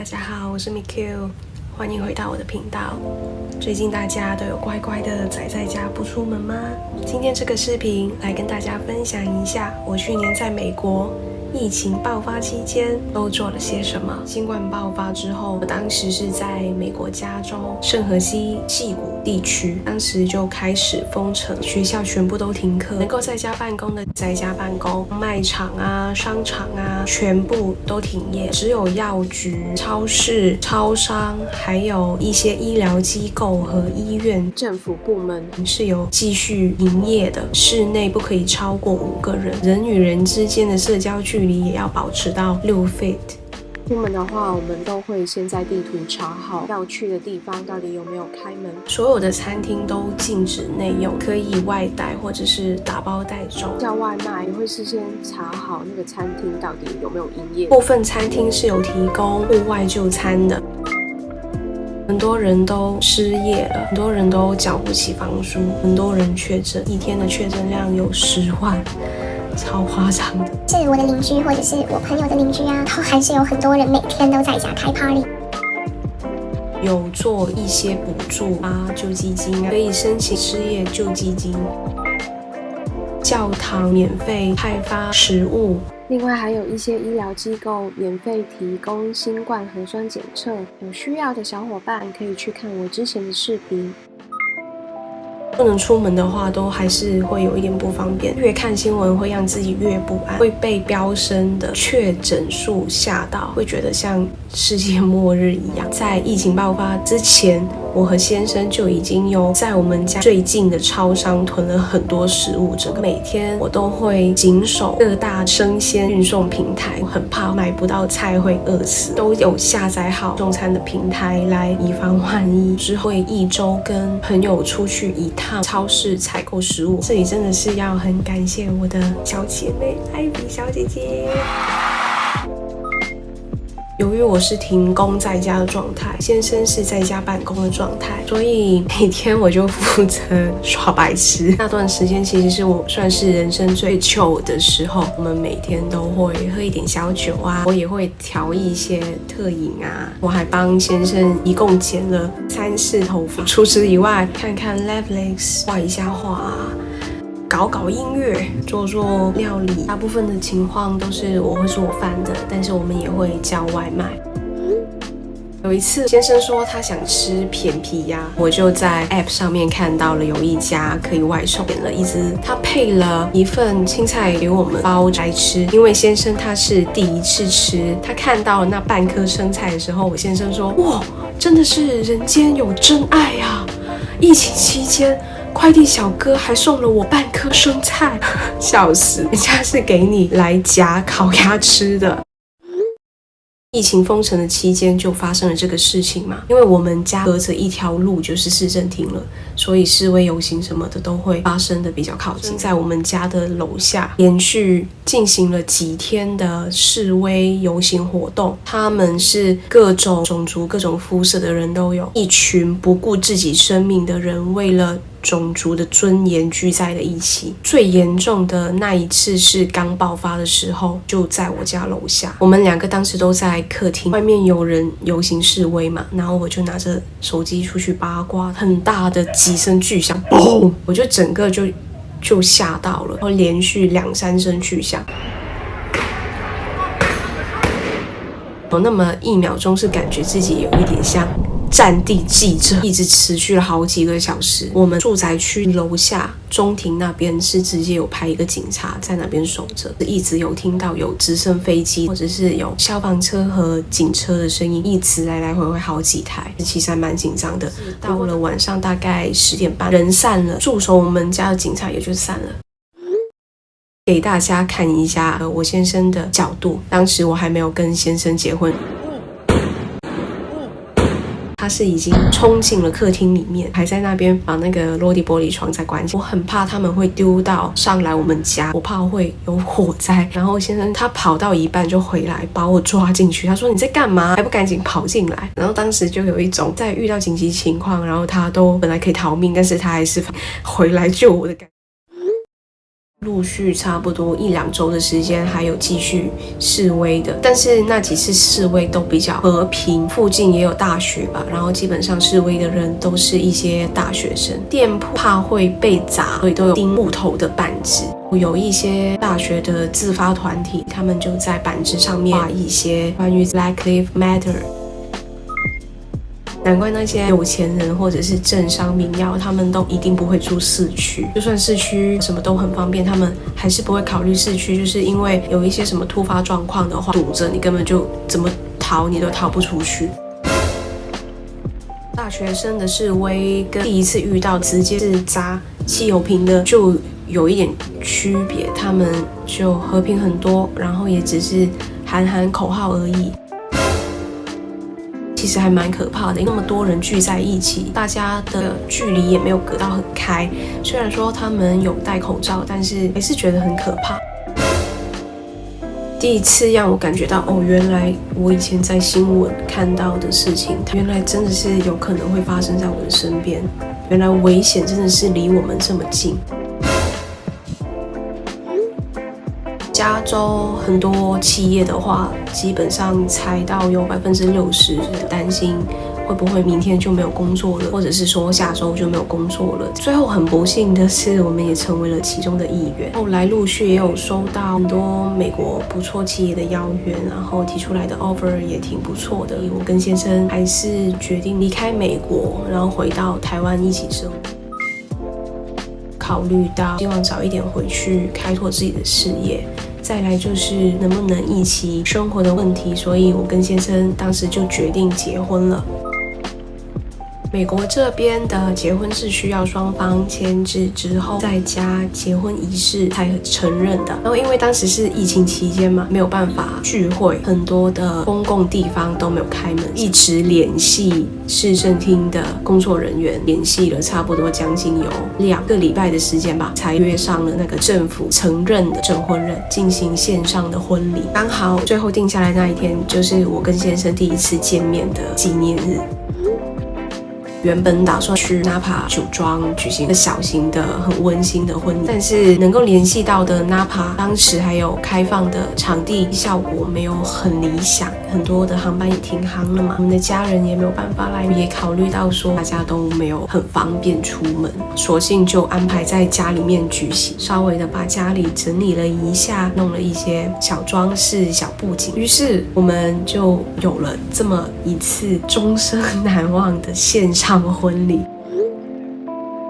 大家好，我是 Miku， 欢迎回到我的频道。最近大家都有乖乖的宅在家不出门吗？今天这个视频来跟大家分享一下，我去年在美国疫情爆发期间都做了些什么。新冠爆发之后，我当时是在美国加州圣荷西矽谷地区，当时就开始封城，学校全部都停课，能够在家办公的在家办公，卖场啊、商场啊全部都停业，只有药局、超市、超商，还有一些医疗机构和医院、政府部门是有继续营业的，室内不可以超过5个人，人与人之间的社交距离也要保持到6 feet。出门的话，我们都会先在地图查好要去的地方到底有没有开门。所有的餐厅都禁止内用，可以外带或者是打包带走。叫外卖也会事先查好那个餐厅到底有没有营业。部分餐厅是有提供户外就餐的。很多人都失业了，很多人都缴不起房租，很多人确诊，一天的确诊量有10万。超夸张的，是我的邻居或者是我朋友的邻居啊，还是有很多人每天都在家开 party。有做一些补助啊，救济金啊，可以申请失业救济金。教堂免费派发食物，另外还有一些医疗机构免费提供新冠核酸检测。有需要的小伙伴可以去看我之前的视频。不能出门的话，都还是会有一点不方便。越看新闻会让自己越不安，会被飙升的确诊数吓到，会觉得像世界末日一样。在疫情爆发之前，我和先生就已经有在我们家最近的超商囤了很多食物，整个每天我都会谨守各大生鲜运送平台，我很怕买不到菜会饿死，都有下载好送餐的平台来以防万一。之后会1周跟朋友出去一趟超市采购食物，这里真的是要很感谢我的小姐妹艾比小姐姐。由于我是停工在家的状态，先生是在家办公的状态，所以每天我就负责耍白痴。那段时间其实是我算是人生最 chill 的时候，我们每天都会喝一点小酒啊，我也会调一些特饮啊，我还帮先生一共剪了3次头发。除此以外，看看 Netflix， 画一下画啊，搞音乐，做料理，大部分的情况都是我会做饭的，但是我们也会叫外卖。有一次先生说他想吃片皮鸭，我就在 App 上面看到了有一家可以外送，点了一只，他配了一份青菜给我们包来吃。因为先生他是第一次吃，他看到那半颗生菜的时候，我先生说：哇，真的是人间有真爱啊！疫情期间快递小哥还送了我半颗生菜，笑死！人家是给你来夹烤鸭吃的。疫情封城的期间就发生了这个事情嘛，因为我们家隔着一条路就是市政厅了，所以示威游行什么的都会发生的比较靠近。在我们家的楼下连续进行了几天的示威游行活动，他们是各种种族、各种肤色的人都有，一群不顾自己生命的人为了种族的尊严聚在了一起。最严重的那一次是刚爆发的时候，就在我家楼下，我们2个当时都在客厅，外面有人游行示威嘛，然后我就拿着手机出去八卦，很大的几声巨响，嘣，我就整个就吓到了，然后连续2、3声巨响。有那么1秒钟是感觉自己有一点像战地记者，一直持续了好几个小时。我们住宅区楼下中庭那边是直接有派一个警察在那边守着，一直有听到有直升飞机或者是有消防车和警车的声音，一直来来回回好几台，其实还蛮紧张的。到了晚上大概10点半，人散了，驻守我们家的警察也就散了。给大家看一下我先生的角度，当时我还没有跟先生结婚。他是已经冲进了客厅里面，还在那边把那个落地玻璃窗再关起。我很怕他们会丢到上来我们家，我怕会有火灾。然后先生他跑到一半就回来把我抓进去，他说你在干嘛？还不赶紧跑进来。然后当时就有一种在遇到紧急情况，然后他都本来可以逃命，但是他还是回来救我的感觉。陆续差不多1-2周的时间，还有继续示威的，但是那几次示威都比较和平，附近也有大学吧，然后基本上示威的人都是一些大学生，店铺怕会被砸，所以都有钉木头的板子。有一些大学的自发团体，他们就在板子上面画一些关于 Black Lives Matter。难怪那些有钱人或者是政商名药，他们都一定不会住市区。就算市区什么都很方便，他们还是不会考虑市区，就是因为有一些什么突发状况的话，堵着你根本就怎么逃你都逃不出去。大学生的示威跟第一次遇到直接是砸汽油瓶的就有一点区别，他们就和平很多，然后也只是喊口号而已。其实还蛮可怕的，那么多人聚在一起，大家的距离也没有隔到很开。虽然说他们有戴口罩，但是还是觉得很可怕。第一次让我感觉到，原来我以前在新闻看到的事情，原来真的是有可能会发生在我的身边。原来危险真的是离我们这么近。加州很多企业的话，基本上猜到有60%担心会不会明天就没有工作了，或者是说下周就没有工作了。最后很不幸的是，我们也成为了其中的一员。后来陆续也有收到很多美国不错企业的邀约，然后提出来的 offer 也挺不错的。我跟先生还是决定离开美国，然后回到台湾一起生活。考虑到希望早一点回去开拓自己的事业，再来就是能不能一起生活的问题，所以我跟先生当时就决定结婚了。美国这边的结婚是需要双方签字之后再加结婚仪式才承认的。然后因为当时是疫情期间嘛，没有办法聚会，很多的公共地方都没有开门，一直联系市政厅的工作人员，联系了差不多将近有2个礼拜的时间吧，才约上了那个政府承认的证婚人，进行线上的婚礼。刚好最后定下来那一天，就是我跟先生第一次见面的纪念日。原本打算去Napa酒庄举行一个小型的很温馨的婚礼，但是能够联系到的Napa当时还有开放的场地，效果没有很理想，很多的航班也停航了嘛，我们的家人也没有办法来，也考虑到说大家都没有很方便出门，索性就安排在家里面举行，稍微的把家里整理了一下，弄了一些小装饰、小布景，于是我们就有了这么一次终生难忘的线上婚礼。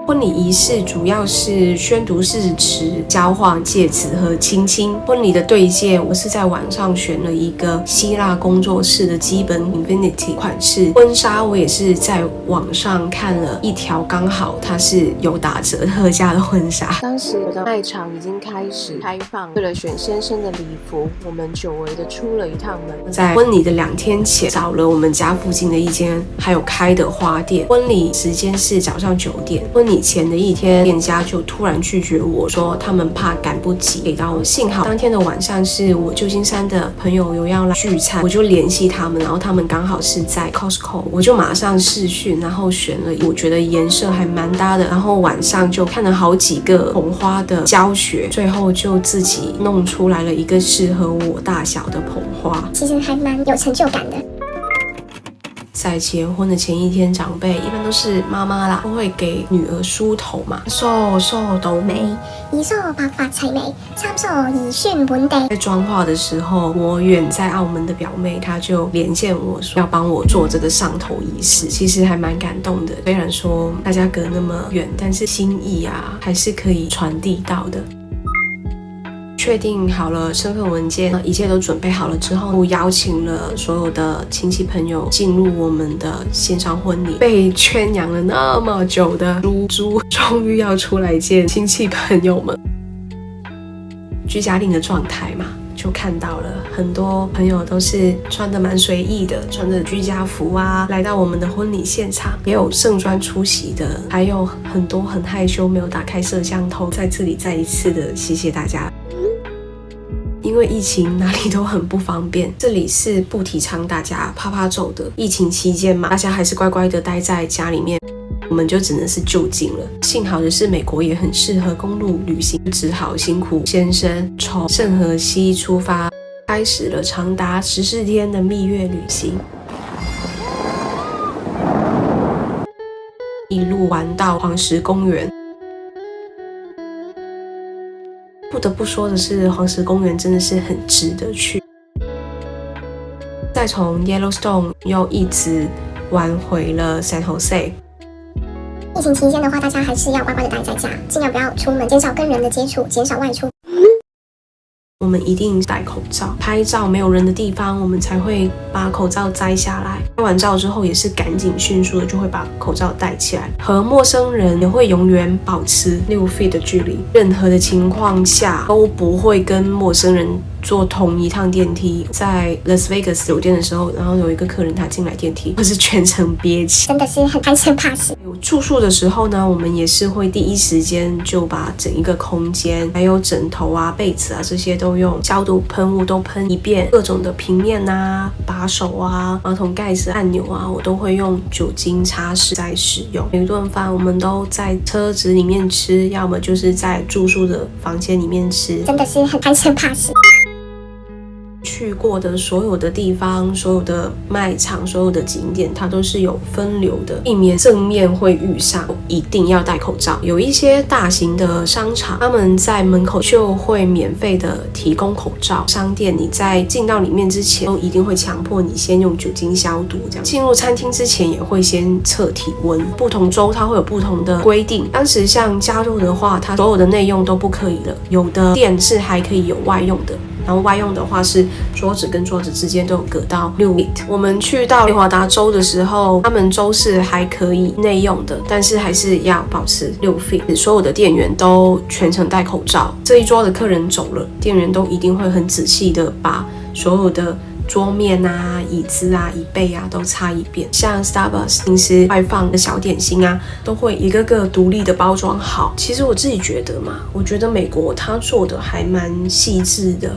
婚礼仪式主要是宣读誓词、交换戒指和亲亲。婚礼的对戒，我是在网上选了一个希腊工作室的基本 Infinity 款式。婚纱我也是在网上看了一条，刚好它是有打折特价的婚纱。当时我的卖场已经开始开放，为了选先生的礼服，我们久违的出了一趟门。在婚礼的2天前，找了我们家附近的一间还有开的花店。婚礼时间是早上9点，婚礼前的一天，店家就突然拒绝我说他们怕赶不及给到我。幸好当天的晚上是我旧金山的朋友有要来聚餐，我就联系他们，然后他们刚好是在 Costco， 我就马上视讯，然后选了我觉得颜色还蛮搭的，然后晚上就看了好几个捧花的教学，最后就自己弄出来了一个适合我大小的捧花，其实还蛮有成就感的。在结婚的前一天，长辈一般都是妈妈啦，都会给女儿梳头嘛，梳头眉，二梳白髮齊眉，三梳兒孫滿地。在妝化的時候，我遠在澳門的表妹，她就連線我說要幫我做這個上頭儀式，其實還蠻感動的。雖然說大家隔那麼遠，但是心意啊，還是可以傳遞到的。确定好了身份文件，一切都准备好了之后，我邀请了所有的亲戚朋友进入我们的线上婚礼。被圈养了那么久的猪终于要出来见亲戚朋友们。居家令的状态嘛，就看到了很多朋友都是穿得蛮随意的，穿着居家服啊，来到我们的婚礼现场，也有盛装出席的，还有很多很害羞没有打开摄像头。在这里再一次的谢谢大家。因为疫情哪里都很不方便，这里是不提倡大家趴趴走的。疫情期间嘛，大家还是乖乖的待在家里面。我们就只能是就近了。幸好的是美国也很适合公路旅行，只好辛苦先生从圣荷西出发，开始了长达14天的蜜月旅行，一路玩到黄石公园。不得不说的是，黄石公园真的是很值得去。再从 Yellowstone 又一直玩回了 San Jose。疫情期间的话，大家还是要乖乖的待在家，尽量不要出门，减少跟人的接触，减少外出。我们一定戴口罩，拍照没有人的地方，我们才会把口罩摘下来。拍完照之后，也是赶紧迅速的就会把口罩戴起来。和陌生人也会永远保持6 feet 的距离，任何的情况下都不会跟陌生人坐同一趟电梯。在 Las Vegas 酒店的时候，然后有一个客人他进来电梯，我是全程憋气，真的是很贪生怕死。有住宿的时候呢，我们也是会第一时间就把整一个空间，还有枕头啊、被子啊这些都用消毒喷雾都喷一遍，各种的平面啊、把手啊、马桶盖子、按钮啊，我都会用酒精擦拭再使用。每顿饭我们都在车子里面吃，要么就是在住宿的房间里面吃，真的是很贪生怕死。去过的所有的地方、所有的卖场、所有的景点，它都是有分流的，避免正面会遇上，一定要戴口罩。有一些大型的商场，他们在门口就会免费的提供口罩。商店你在进到里面之前，都一定会强迫你先用酒精消毒，这样进入餐厅之前也会先测体温。不同州它会有不同的规定。当时像加州的话，它所有的内用都不可以了，有的店是还可以有外用的。然后外用的话是桌子跟桌子之间都有隔到6 feet。我们去到内华达州的时候，他们州是还可以内用的，但是还是要保持6 feet。所有的店员都全程戴口罩。这一桌的客人走了，店员都一定会很仔细的把所有的桌面啊、椅子啊、椅背啊都擦一遍。像 Starbucks 平时外放的小点心啊，都会一个个独立的包装好。其实我自己觉得嘛，我觉得美国它做的还蛮细致的。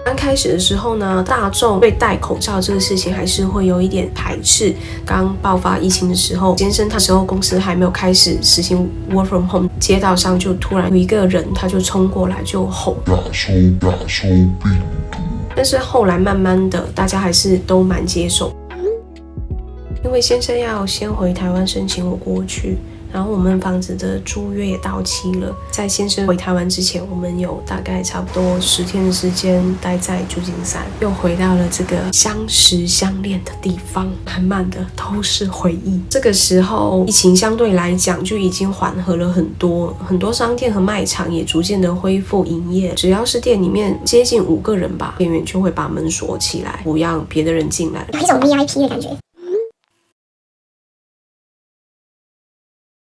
刚开始的时候呢，大众对戴口罩这个事情还是会有一点排斥。刚爆发疫情的时候，先生那时候公司还没有开始实行 work from home， 街道上就突然有一个人他就冲过来就吼亚洲病毒，但是后来慢慢的大家还是都蛮接受，因为先生要先回台湾申请我过去。然后我们房子的租约也到期了，在先生回台湾之前，我们有大概差不多10天的时间待在旧金山，又回到了这个相识相恋的地方，满满的都是回忆。这个时候疫情相对来讲就已经缓和了很多，很多商店和卖场也逐渐的恢复营业。只要是店里面接近5个人吧，店员就会把门锁起来，不让别的人进来，有一种 VIP 的感觉。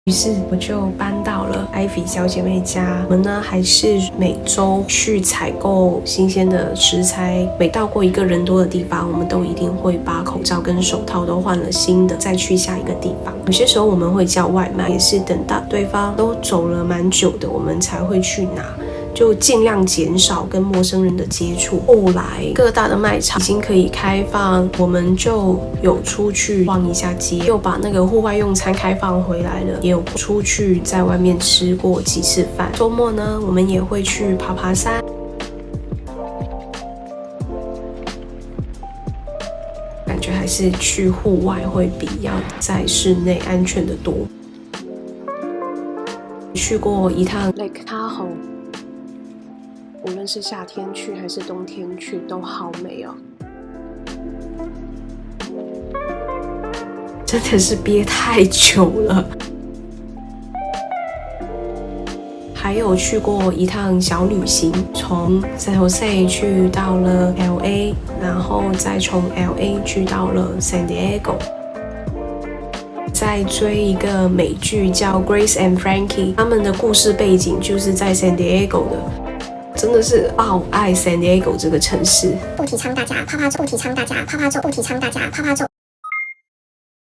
于是我就搬到了艾比小姐妹家。我们呢还是每周去采购新鲜的食材，每到过一个人多的地方，我们都一定会把口罩跟手套都换了新的，再去下一个地方。有些时候我们会叫外卖，也是等到对方都走了蛮久的，我们才会去拿。就尽量减少跟陌生人的接触。后来各大的卖场已经可以开放，我们就有出去逛一下街，又把那个户外用餐开放回来了，也有出去在外面吃过几次饭。周末呢，我们也会去爬爬山。感觉还是去户外会比要在室内安全的多。去过一趟 Lake Tahoe，无论是夏天去还是冬天去都好美哦，真的是憋太久了。还有去过一趟小旅行，从 San Jose 去到了 LA， 然后再从 LA 去到了 San Diego。在追一个美剧叫 Grace and Frankie， 他们的故事背景就是在 San Diego 的。真的是爆爱 San Diego 这个城市。不提倡大家啪啪走，不提倡大家啪啪走，不提倡大家啪啪走。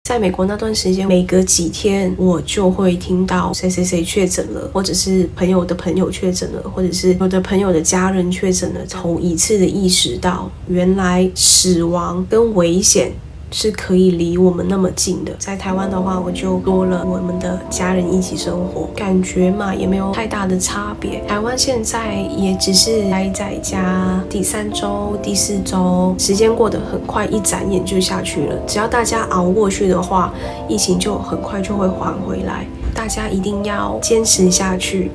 在美国那段时间，每隔几天我就会听到谁谁谁确诊了，或者是朋友的朋友确诊了，或者是我的朋友的家人确诊了，头一次的意识到，原来死亡跟危险是可以离我们那么近的。在台湾的话，我就多了我们的家人一起生活，感觉嘛也没有太大的差别。台湾现在也只是待在家第3周、第4周，时间过得很快，一眨眼就下去了。只要大家熬过去的话，疫情就很快就会缓回来。大家一定要坚持下去。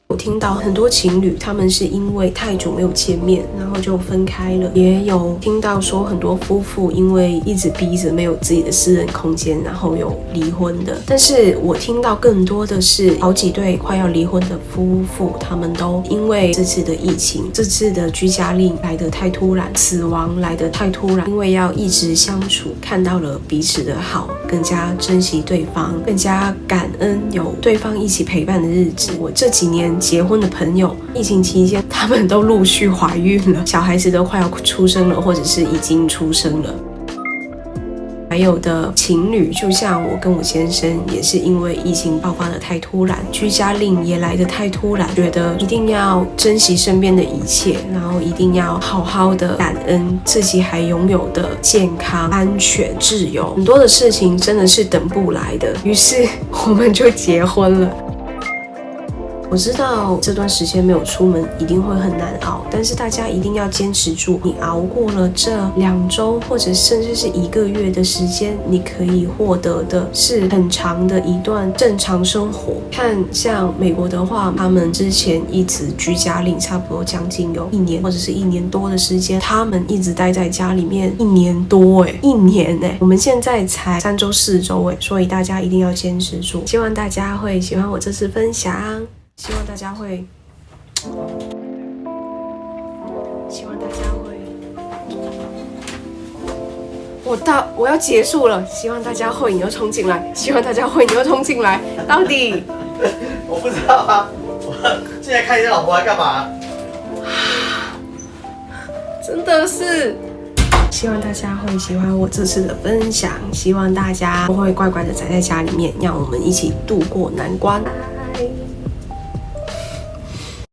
我听到很多情侣，他们是因为太久没有见面，然后就分开了。也有听到说很多夫妇因为一直逼着没有自己的私人空间，然后有离婚的。但是我听到更多的是好几对快要离婚的夫妇，他们都因为这次的疫情，这次的居家令来得太突然，死亡来得太突然，因为要一直相处，看到了彼此的好，更加珍惜对方，更加感恩有对方一起陪伴的日子。我这几年结婚的朋友，疫情期间他们都陆续怀孕了，小孩子都快要出生了，或者是已经出生了。还有的情侣，就像我跟我先生，也是因为疫情爆发的太突然，居家令也来得太突然，觉得一定要珍惜身边的一切，然后一定要好好的感恩自己还拥有的健康、安全、自由，很多的事情真的是等不来的，于是我们就结婚了。我知道这段时间没有出门一定会很难熬，但是大家一定要坚持住。你熬过了这2周，或者甚至是1个月的时间，你可以获得的是很长的一段正常生活。看像美国的话，他们之前一直居家令，差不多将近有1年或者是1年多的时间，他们一直待在家里面1年多1年我们现在才3周4周所以大家一定要坚持住。希望大家会喜欢我这次分享。希望大家会，我要结束了，希望大家会，你又冲进来，希望大家会，你又冲进来，到底我不知道啊，我现在看一下老婆来干嘛？真的是，希望大家会喜欢我这次的分享，希望大家都会乖乖的宅在家里面，让我们一起度过难关。